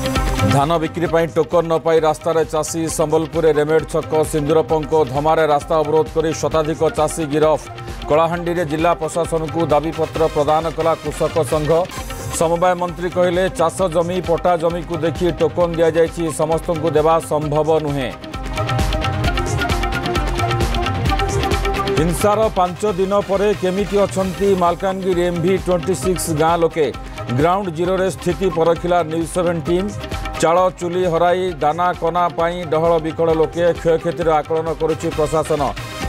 धान बिक्री पर टोकन न पाई रास्तार चाषी संबलपुर रेमेड छक सिंदूरपंक धमारे रास्ता अवरोध कर शताधिक चाषी गिरफ कलाहांडी रे जिला प्रशासन को दाबीपत्र प्रदान कला कृषक संघ समवाय मंत्री कहले चाष जमी पट्टा जमी को देखि टोकन दि जाइछि समस्त को देवा संभव नुहे। हिंसार 5 दिन पर केमिति अछंती मालकानगिरी MV26 गाँ लोके ग्राउंड जीरो रे स्थिति परखिला न्यूज 7 टीम चाल चुली हराई दाना कना पाई डहल विकल लोके क्षयक्षतिर आकलन करुछि प्रशासन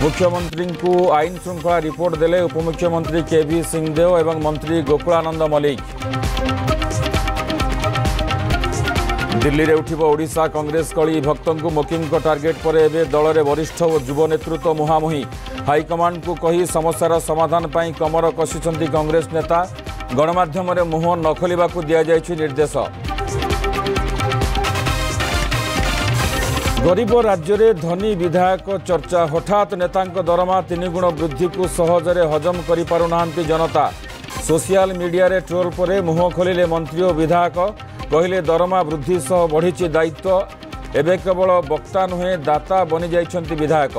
मुख्यमंत्री को आईन श्रृंखला रिपोर्ट देले उपमुख्यमंत्री केवी सिंहदेव एवं मंत्री गोकुलानंद मल्लिक। दिल्ली रे उठिबो ओडिशा कांग्रेस कली भक्तों को मोकिंग को टार्गेट पर एबे दल रे वरिष्ठ और युव नेतृत्व मुहामुही हाईकमांड को कही समस्यार समाधान पाई कमर कषिछंती कांग्रेस नेता गणमाध्यम रे मुह न खोलिबाकू दिया जायछि निर्देश। गरीब राज्य रे धनी विधायक चर्चा हठात नेतांक दरमा 3 गुण वृद्धि को सहजरे हजम करि पारु नाहंती जनता सोशल मीडिया रे ट्रोल परे मुह खोलिले मंत्री और विधायक कहले दरमा वृद्धि सह बढ़िछि दायित्व एबे केवल वक्ता नुहे दाता बनि जाइछंती विधायक।